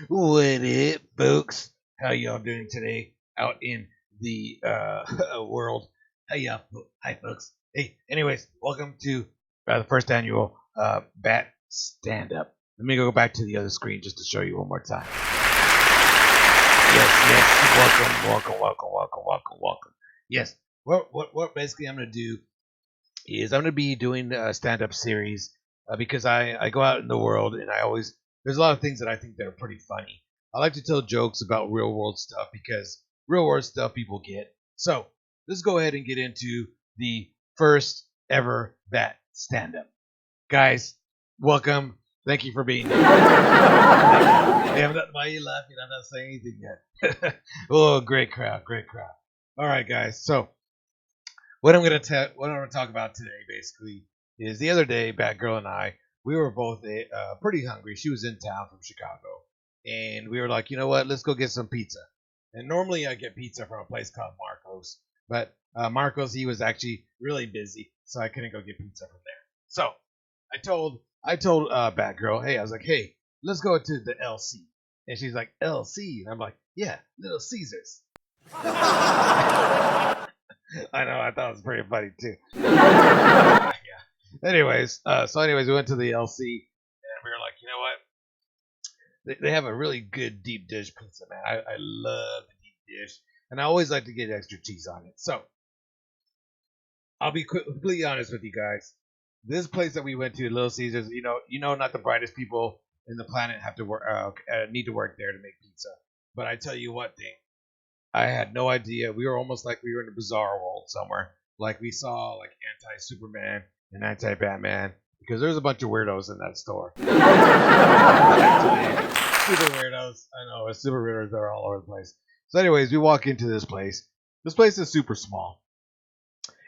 What up, folks? How y'all doing today out in the world? How y'all? Hi, folks. Hey, anyways, welcome to the first annual Bat Stand Up. Let me go back to the other screen just to show you one more time. Yes. Welcome. Yes. What basically I'm gonna do is I'm gonna be doing a stand-up series because I go out in the world and there's a lot of things that I think that are pretty funny. I like to tell jokes about real world stuff because real world stuff people get. So let's go ahead and get into the first ever Bat stand up. Guys, welcome. Thank you for being here. Hey, why are you laughing? I'm not saying anything yet. Oh, great crowd. All right, guys. So what I'm gonna talk about today basically is the other day, Batgirl and I, we were both pretty hungry. She was in town from Chicago, and we were like, you know what? Let's go get some pizza. And normally I get pizza from a place called Marco's, but Marco's, he was actually really busy, so I couldn't go get pizza from there. So I told Batgirl, hey, I was like, hey, let's go to the LC, and she's like, LC, and I'm like, yeah, Little Caesars. I know, I thought it was pretty funny too. Yeah. Anyways, we went to the LC and we were like, you know what? They have a really good deep dish pizza, man. I love the deep dish, and I always like to get extra cheese on it. So I'll be completely honest with you guys. This place that we went to, Little Caesars, not the brightest people in the planet have to work, need to work there to make pizza. But I tell you what, thing, I had no idea. We were almost like we were in a bizarre world somewhere. Like we saw like anti-Superman and anti-Batman because there's a bunch of weirdos in that store. Super weirdos. I know, super weirdos are all over the place. So anyways, we walk into this place. This place is super small.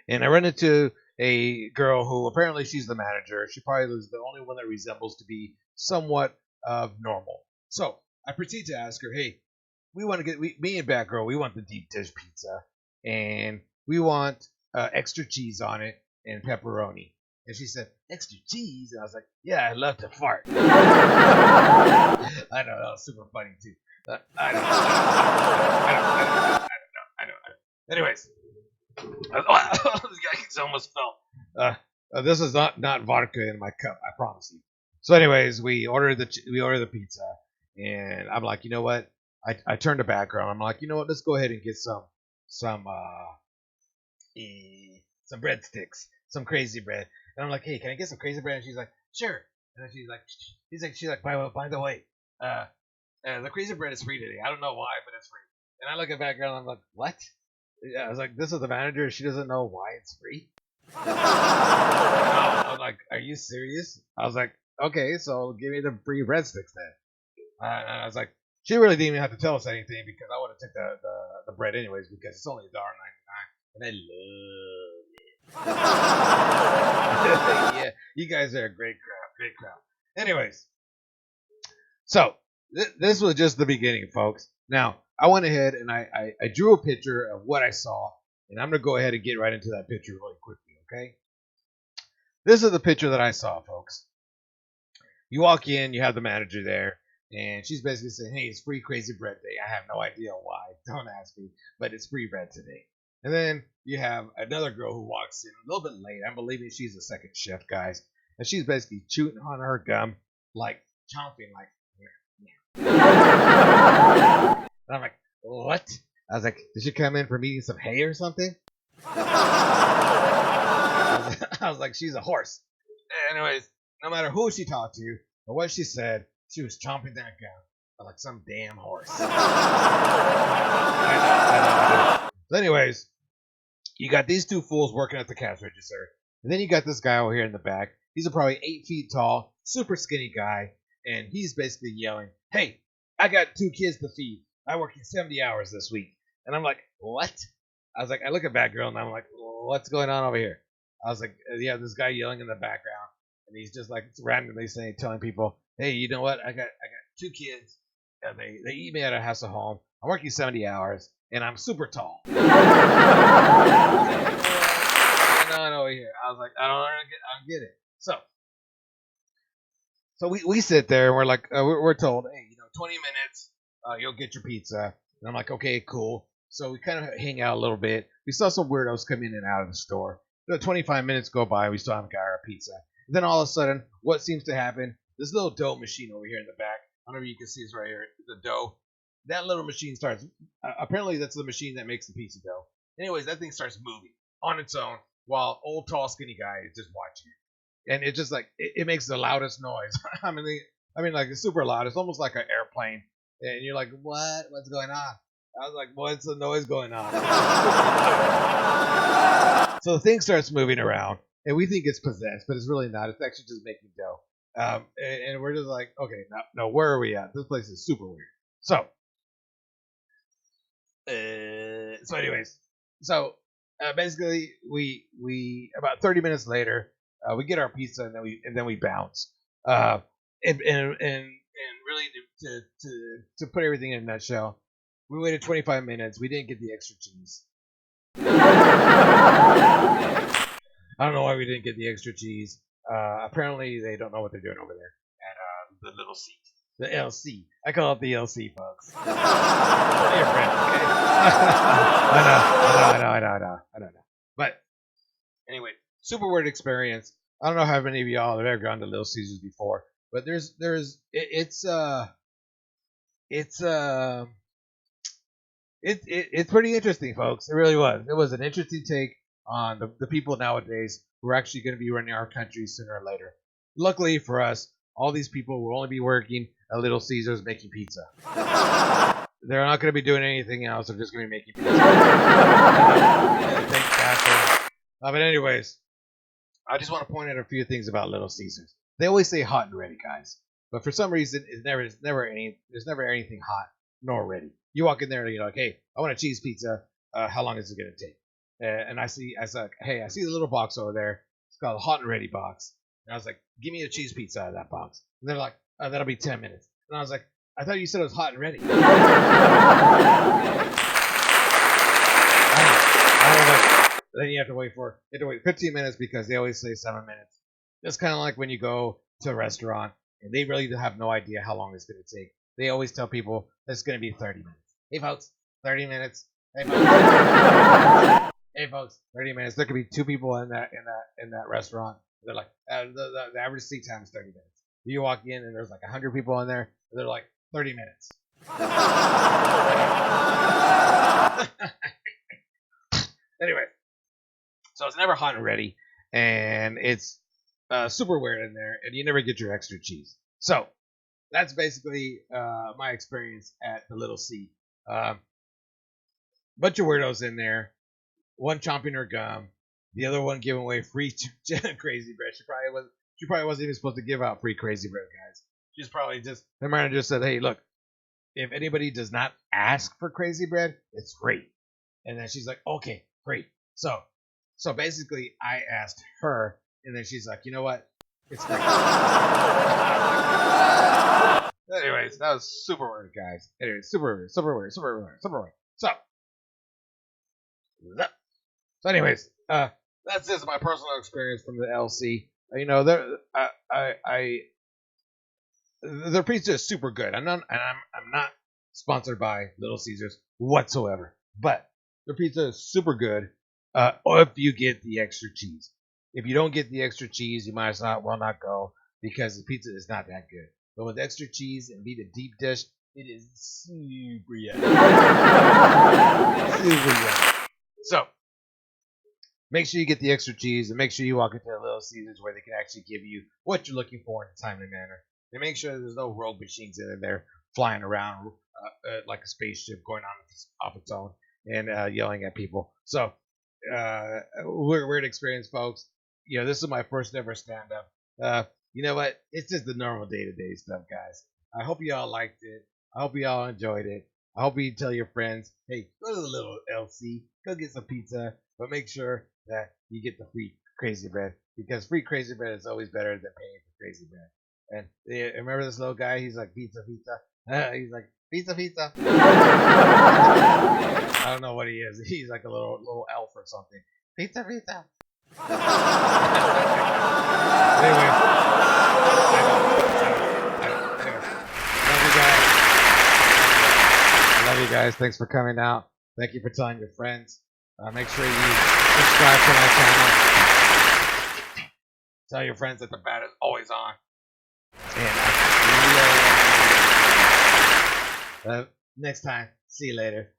And I run into a girl who apparently she's the manager. She probably is the only one that resembles to be somewhat normal. So I proceed to ask her, hey, we want to get me and Batgirl. We want the deep dish pizza, and we want extra cheese on it and pepperoni. And she said, extra cheese, and I was like, yeah, I love to fart. I know, that was super funny too. I don't know. Anyways, this guy almost fell. This is not vodka in my cup, I promise you. So, anyways, we ordered the pizza, and I'm like, you know what? I turned to Batgirl. I'm like, you know what? Let's go ahead and get some breadsticks, some crazy bread. And I'm like, hey, can I get some crazy bread? And she's like, sure. And then she's like, by the way, the crazy bread is free today. I don't know why, but it's free. And I look at Batgirl and I'm like, what? Yeah, I was like, this is the manager. She doesn't know why it's free. I was like, are you serious? I was like, okay, so give me the free breadsticks then. And I was like, she really didn't even have to tell us anything because I would have took the bread anyways because it's only $1.99 and I love it. Yeah, you guys are a great crowd. Anyways, so this was just the beginning, folks. Now I went ahead and I drew a picture of what I saw, and I'm gonna go ahead and get right into that picture really quickly. Okay, this is the picture that I saw, folks. You walk in, you have the manager there. And she's basically saying, hey, it's free crazy bread day. I have no idea why. Don't ask me. But it's free bread today. And then you have another girl who walks in a little bit late. I'm believing she's a second shift, guys. And she's basically chewing on her gum, like chomping, like, yeah. And I'm like, what? I was like, did she come in for eating some hay or something? I was like, she's a horse. Anyways, no matter who she talked to or what she said, she was chomping that gum like some damn horse. I know. So anyways, you got these two fools working at the cash register. And then you got this guy over here in the back. He's a probably 8 feet tall, super skinny guy. And he's basically yelling, hey, I got 2 kids to feed. I work 70 hours this week. And I'm like, what? I was like, I look at Batgirl and I'm like, what's going on over here? I was like, yeah, this guy yelling in the background. And he's just like randomly telling people, hey, you know what? I got 2 kids. They eat me at a house at home. I'm working 70 hours, and I'm super tall. Going on over here? I was like, I don't get it. So we sit there and we're like, we're told, hey, 20 minutes, you'll get your pizza. And I'm like, okay, cool. So we kind of hang out a little bit. We saw some weirdos come in and out of the store. 25 minutes go by, we still haven't got our pizza. And then all of a sudden, what seems to happen? This little dough machine over here in the back. I don't know if you can see this right here. The dough. That little machine starts. Apparently, that's the machine that makes the pizza dough. Anyways, that thing starts moving on its own while old, tall, skinny guy is just watching it. And it's just like it makes the loudest noise. I mean, like it's super loud. It's almost like an airplane. And you're like, what? What's going on? I was like, what's the noise going on? So the thing starts moving around, and we think it's possessed, but it's really not. It's actually just making dough. And we're just like, okay, no, where are we at? This place is super weird. So, anyways, basically, we about 30 minutes later, we get our pizza, and then we bounce. And really to put everything in a nutshell, we waited 25 minutes. We didn't get the extra cheese. I don't know why we didn't get the extra cheese. Apparently, they don't know what they're doing over there at the little C. The LC. I call it the LC, folks. Your friend, okay? I know. But anyway, super weird experience. I don't know how many of y'all have ever gone to Little Caesars before, but it's pretty interesting, folks. It really was. It was an interesting take on the people nowadays who are actually going to be running our country sooner or later. Luckily for us, all these people will only be working at Little Caesars making pizza. They're not going to be doing anything else. They're just going to be making pizza. Thank God. But anyways, I just want to point out a few things about Little Caesars. They always say hot and ready, guys. But for some reason, there's never anything hot nor ready. You walk in there and you're like, hey, I want a cheese pizza. How long is it going to take? And I see the little box over there. It's called a hot and ready box. And I was like, give me a cheese pizza out of that box. And they're like, that'll be 10 minutes. And I was like, I thought you said it was hot and ready. I don't know. Then you have to wait 15 minutes because they always say 7 minutes. It's kind of like when you go to a restaurant and they really have no idea how long it's going to take. They always tell people it's going to be 30 minutes. Hey, folks, 30 minutes. Hey, folks, 30 minutes. There could be two people in that restaurant. They're like, the average seat time is 30 minutes. You walk in and there's like 100 people in there. And they're like, 30 minutes. Anyway, so it's never hot and ready, and it's super weird in there, and you never get your extra cheese. So that's basically my experience at the Little C. Bunch of weirdos in there. One chomping her gum, the other one giving away free crazy bread. She probably wasn't even supposed to give out free crazy bread, guys. She's probably her manager just said, hey, look, if anybody does not ask for crazy bread, it's free. And then she's like, okay, great. So basically, I asked her, and then she's like, you know what? It's free. Anyways, that was super weird, guys. Anyways, super weird. So anyways, that's just my personal experience from the LC. Their pizza is super good. I'm not sponsored by Little Caesars whatsoever, but their pizza is super good. If you get the extra cheese. If you don't get the extra cheese, you might as well not go because the pizza is not that good. But with extra cheese and be the deep dish, it is super yummy. Super yummy. So make sure you get the extra cheese and make sure you walk into a Little Caesars where they can actually give you what you're looking for in a timely manner. And make sure there's no rogue machines in there flying around like a spaceship going on off its own and yelling at people. So, weird experience, folks. This is my first ever stand-up. You know what? It's just the normal day-to-day stuff, guys. I hope you all liked it. I hope you all enjoyed it. I hope you tell your friends, hey, go to the Little LC, go get some pizza, but make sure that you get the free crazy bread because free crazy bread is always better than paying for crazy bread. And remember this little guy? He's like, pizza. He's like, pizza. I don't know what he is. He's like a little elf or something. Pizza. Anyway. Love you guys. you guys. Thanks for coming out. Thank you for telling your friends. Make sure you subscribe to my channel. Tell your friends that the bat is always on. And next time, see you later.